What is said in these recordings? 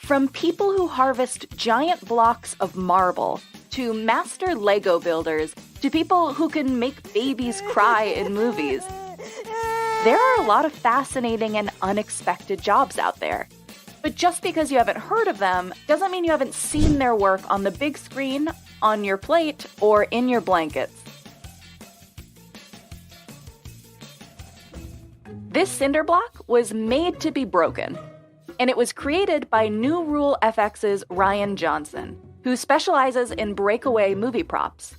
From people who harvest giant blocks of marble, to master Lego builders, to people who can make babies cry in movies, there are a lot of fascinating and unexpected jobs out there. But just because you haven't heard of them doesn't mean you haven't seen their work on the big screen, on your plate, or in your blankets. This cinder block was made to be broken, and it was created by New Rule FX's Ryan Johnson, who specializes in breakaway movie props.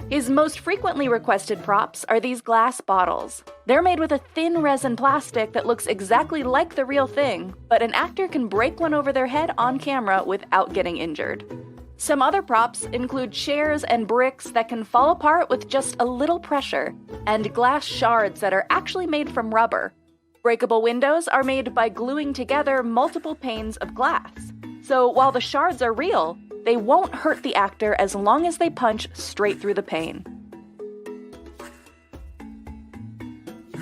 His most frequently requested props are these glass bottles. They're made with a thin resin plastic that looks exactly like the real thing, but an actor can break one over their head on camera without getting injured. Some other props include chairs and bricks that can fall apart with just a little pressure, and glass shards that are actually made from rubber. Breakable windows are made by gluing together multiple panes of glass. So while the shards are real, they won't hurt the actor as long as they punch straight through the pane.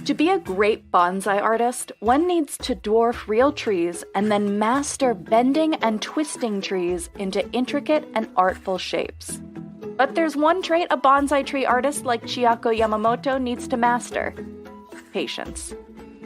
To be a great bonsai artist, one needs to dwarf real trees and then master bending and twisting trees into intricate and artful shapes. But there's one trait a bonsai tree artist like Chiako Yamamoto needs to master: patience.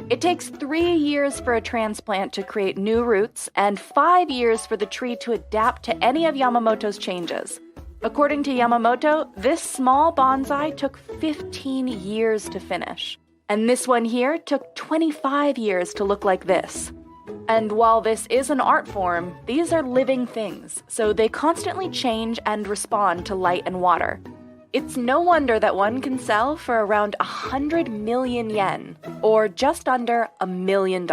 It takes 3 years for a transplant to create new roots and 5 years for the tree to adapt to any of Yamamoto's changes. According to Yamamoto, this small bonsai took 15 years to finish. And this one here took 25 years to look like this. And while this is an art form, these are living things, so they constantly change and respond to light and water. It's no wonder that one can sell for around 100 million yen, or just under $1 million.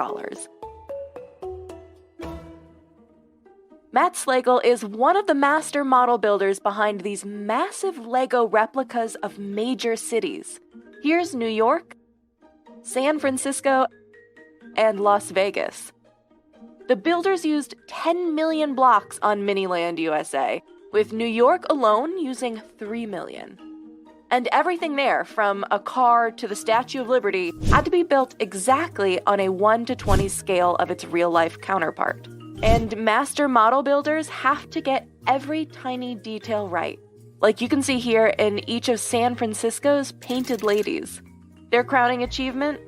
Matt Slagle is one of the master model builders behind these massive Lego replicas of major cities. Here's New York, San Francisco, and Las Vegas. The builders used 10 million blocks on Miniland USA, with New York alone using 3 million. And everything there, from a car to the Statue of Liberty, had to be built exactly on a 1:20 scale of its real-life counterpart. And master model builders have to get every tiny detail right, like you can see here in each of San Francisco's painted ladies. Their crowning achievement?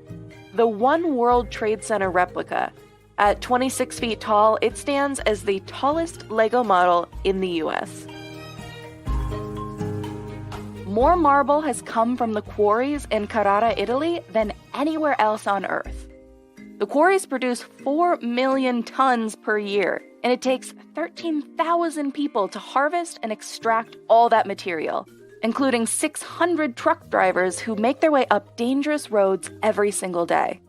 The One World Trade Center replica. At 26 feet tall, it stands as the tallest Lego model in the US. More marble has come from the quarries in Carrara, Italy than anywhere else on Earth. The quarries produce 4 million tons per year, and it takes 13,000 people to harvest and extract all that material, including 600 truck drivers who make their way up dangerous roads every single day.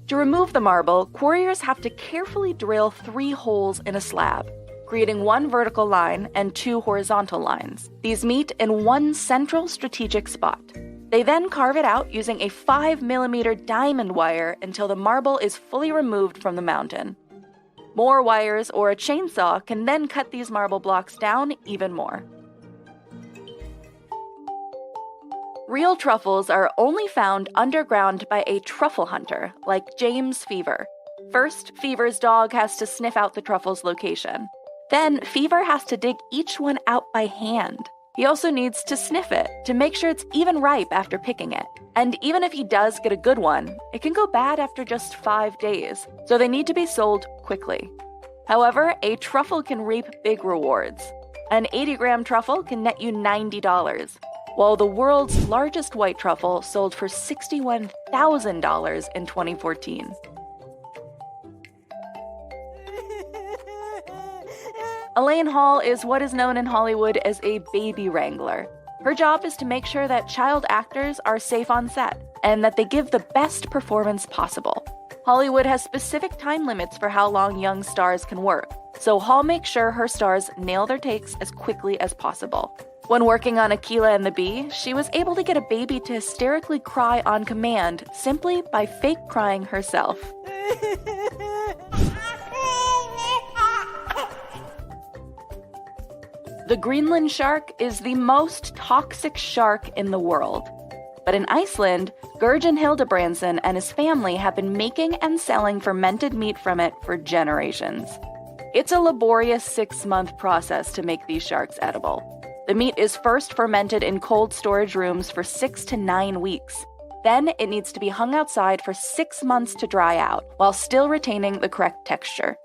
To remove the marble, quarriers have to carefully drill 3 holes in a slab, creating 1 vertical line and 2 horizontal lines. These meet in 1 central strategic spot. They then carve it out using a 5mm diamond wire until the marble is fully removed from the mountain. More wires or a chainsaw can then cut these marble blocks down even more. Real truffles are only found underground by a truffle hunter, like James Fever. First, Fever's dog has to sniff out the truffle's location. Then, Fever has to dig each one out by hand. He also needs to sniff it to make sure it's even ripe after picking it. And even if he does get a good one, it can go bad after just 5 days, so they need to be sold quickly. However, a truffle can reap big rewards. An 80-gram truffle can net you $90. While the world's largest white truffle sold for $61,000 in 2014. Elaine Hall is what is known in Hollywood as a baby wrangler. Her job is to make sure that child actors are safe on set and that they give the best performance possible. Hollywood has specific time limits for how long young stars can work, so Hall makes sure her stars nail their takes as quickly as possible. When working on Akeelah and the Bee, she was able to get a baby to hysterically cry on command simply by fake crying herself. The Greenland shark is the most toxic shark in the world. But in Iceland, Gergen Hildebrandsson and his family have been making and selling fermented meat from it for generations. It's a laborious 6-month process to make these sharks edible. The meat is first fermented in cold storage rooms for 6 to 9 weeks. Then it needs to be hung outside for 6 months to dry out, while still retaining the correct texture.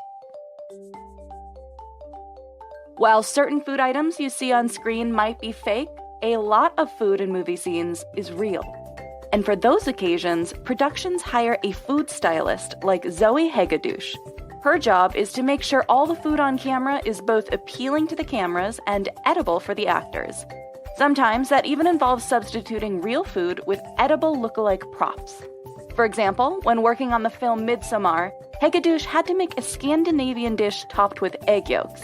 While certain food items you see on screen might be fake, a lot of food in movie scenes is real. And for those occasions, productions hire a food stylist like Zoe Hegedus. Her job is to make sure all the food on camera is both appealing to the cameras and edible for the actors. Sometimes that even involves substituting real food with edible look-alike props. For example, when working on the film Midsommar, Hegedus had to make a Scandinavian dish topped with egg yolks.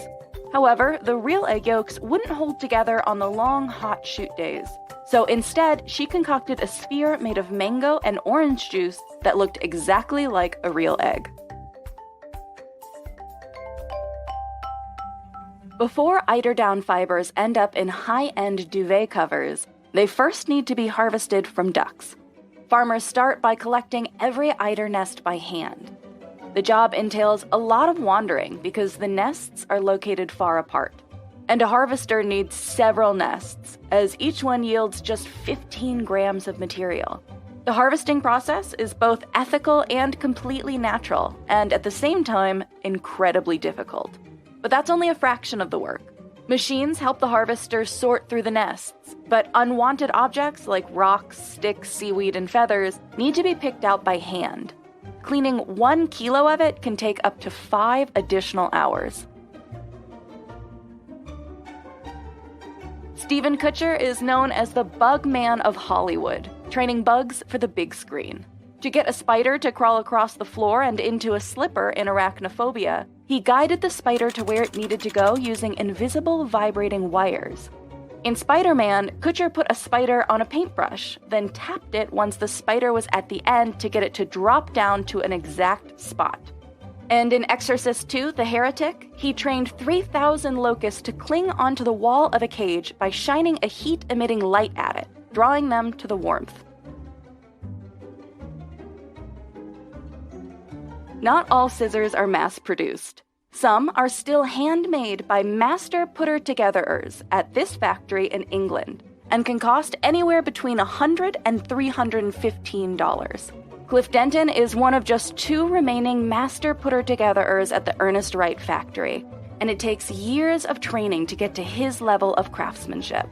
However, the real egg yolks wouldn't hold together on the long, hot shoot days. So instead, she concocted a sphere made of mango and orange juice that looked exactly like a real egg. Before eiderdown fibers end up in high-end duvet covers, they first need to be harvested from ducks. Farmers start by collecting every eider nest by hand. The job entails a lot of wandering because the nests are located far apart. And a harvester needs several nests, as each one yields just 15 grams of material. The harvesting process is both ethical and completely natural, and at the same time, incredibly difficult. But that's only a fraction of the work. Machines help the harvesters sort through the nests, but unwanted objects like rocks, sticks, seaweed, and feathers need to be picked out by hand. Cleaning 1 kilo of it can take up to 5 additional hours. Steven Kutcher is known as the bug man of Hollywood, training bugs for the big screen. To get a spider to crawl across the floor and into a slipper in Arachnophobia, he guided the spider to where it needed to go using invisible vibrating wires. In Spider-Man, Kutcher put a spider on a paintbrush, then tapped it once the spider was at the end to get it to drop down to an exact spot. And in Exorcist II: The Heretic, he trained 3,000 locusts to cling onto the wall of a cage by shining a heat-emitting light at it, drawing them to the warmth. Not all scissors are mass-produced. Some are still handmade by master putter-togetherers at this factory in England and can cost anywhere between $100 and $315. Cliff Denton is one of just 2 remaining master putter-togetherers at the Ernest Wright factory, and it takes years of training to get to his level of craftsmanship.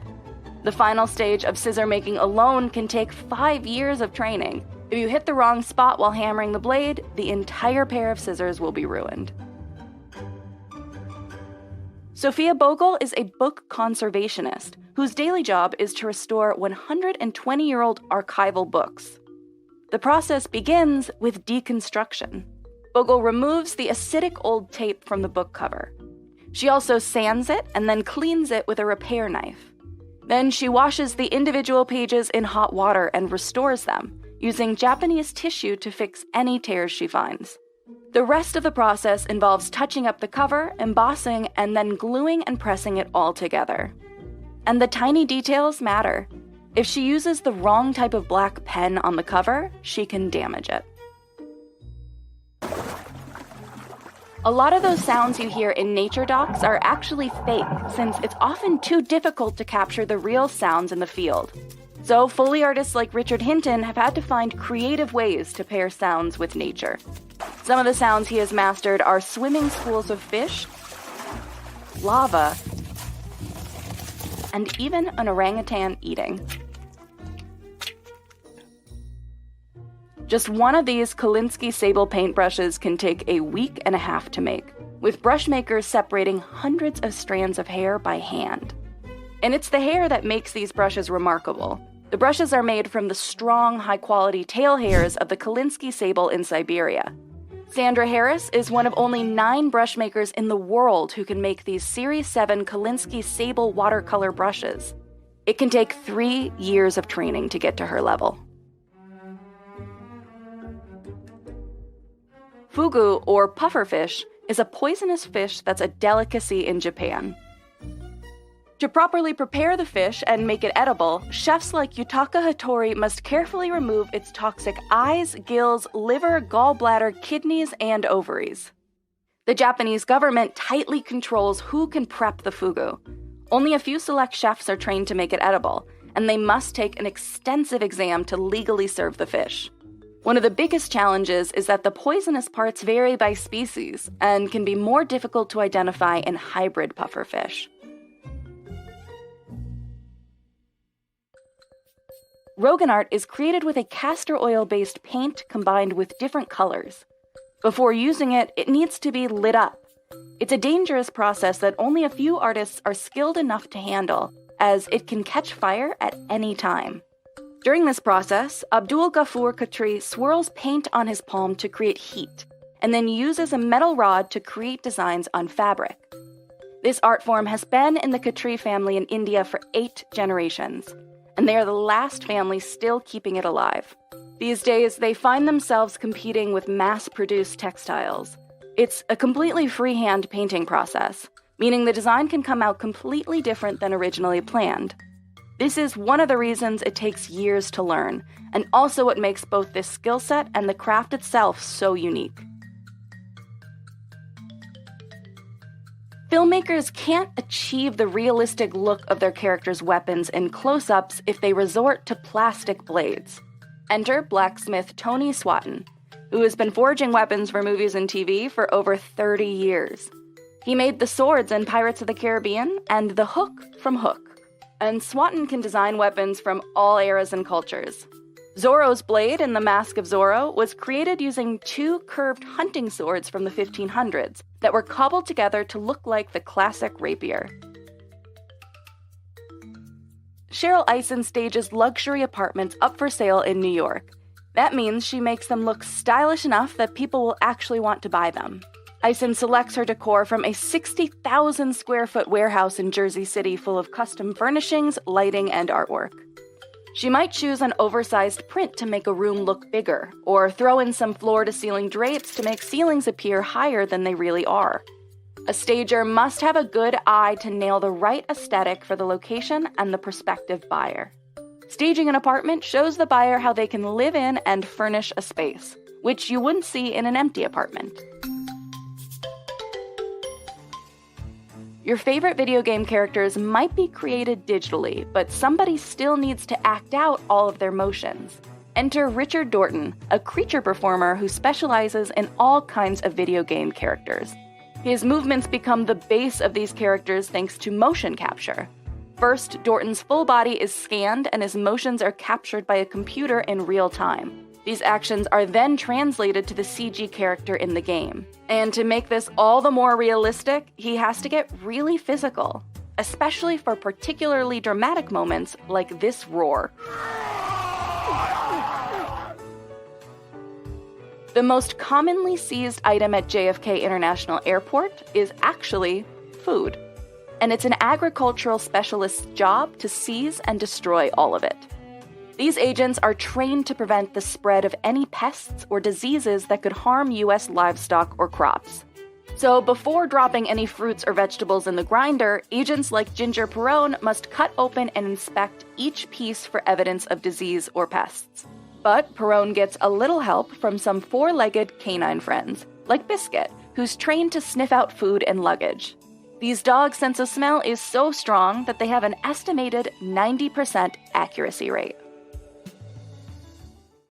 The final stage of scissor making alone can take 5 years of training. If you hit the wrong spot while hammering the blade, the entire pair of scissors will be ruined. Sophia Bogle is a book conservationist whose daily job is to restore 120-year-old archival books. The process begins with deconstruction. Bogle removes the acidic old tape from the book cover. She also sands it and then cleans it with a repair knife. Then she washes the individual pages in hot water and restores them, using Japanese tissue to fix any tears she finds. The rest of the process involves touching up the cover, embossing, and then gluing and pressing it all together. And the tiny details matter. If she uses the wrong type of black pen on the cover, she can damage it. A lot of those sounds you hear in nature docs are actually fake, since it's often too difficult to capture the real sounds in the field. So Foley artists like Richard Hinton have had to find creative ways to pair sounds with nature. Some of the sounds he has mastered are swimming schools of fish, lava, and even an orangutan eating. Just one of these Kolinsky sable paintbrushes can take a week and a half to make, with brush makers separating hundreds of strands of hair by hand. And it's the hair that makes these brushes remarkable. The brushes are made from the strong, high-quality tail hairs of the Kolinsky sable in Siberia. Sandra Harris is one of only 9 brush makers in the world who can make these Series 7 Kolinsky sable watercolor brushes. It can take 3 years of training to get to her level. Fugu, or pufferfish, is a poisonous fish that's a delicacy in Japan. To properly prepare the fish and make it edible, chefs like Yutaka Hattori must carefully remove its toxic eyes, gills, liver, gallbladder, kidneys, and ovaries. The Japanese government tightly controls who can prep the fugu. Only a few select chefs are trained to make it edible, and they must take an extensive exam to legally serve the fish. One of the biggest challenges is that the poisonous parts vary by species and can be more difficult to identify in hybrid pufferfish. Rogan art is created with a castor oil-based paint combined with different colors. Before using it, it needs to be lit up. It's a dangerous process that only a few artists are skilled enough to handle, as it can catch fire at any time. During this process, Abdul Ghaffur Khatri swirls paint on his palm to create heat, and then uses a metal rod to create designs on fabric. This art form has been in the Khatri family in India for 8 generations, and they are the last family still keeping it alive. These days, they find themselves competing with mass-produced textiles. It's a completely freehand painting process, meaning the design can come out completely different than originally planned. This is one of the reasons it takes years to learn, and also what makes both this skill set and the craft itself so unique. Filmmakers can't achieve the realistic look of their characters' weapons in close-ups if they resort to plastic blades. Enter blacksmith Tony Swatton, who has been forging weapons for movies and TV for over 30 years. He made the swords in Pirates of the Caribbean and the hook from Hook. And Swatton can design weapons from all eras and cultures. Zorro's blade in The Mask of Zorro was created using 2 curved hunting swords from the 1500s that were cobbled together to look like the classic rapier. Cheryl Eisen stages luxury apartments up for sale in New York. That means she makes them look stylish enough that people will actually want to buy them. Eisen selects her decor from a 60,000 square foot warehouse in Jersey City full of custom furnishings, lighting, and artwork. She might choose an oversized print to make a room look bigger, or throw in some floor-to-ceiling drapes to make ceilings appear higher than they really are. A stager must have a good eye to nail the right aesthetic for the location and the prospective buyer. Staging an apartment shows the buyer how they can live in and furnish a space, which you wouldn't see in an empty apartment. Your favorite video game characters might be created digitally, but somebody still needs to act out all of their motions. Enter Richard Dorton, a creature performer who specializes in all kinds of video game characters. His movements become the base of these characters thanks to motion capture. First, Dorton's full body is scanned and his motions are captured by a computer in real time. These actions are then translated to the CG character in the game. And to make this all the more realistic, he has to get really physical, especially for particularly dramatic moments like this roar. The most commonly seized item at JFK International Airport is actually food. And it's an agricultural specialist's job to seize and destroy all of it. These agents are trained to prevent the spread of any pests or diseases that could harm U.S. livestock or crops. So before dropping any fruits or vegetables in the grinder, agents like Ginger Perrone must cut open and inspect each piece for evidence of disease or pests. But Perrone gets a little help from some 4-legged canine friends, like Biscuit, who's trained to sniff out food and luggage. These dogs' sense of smell is so strong that they have an estimated 90% accuracy rate.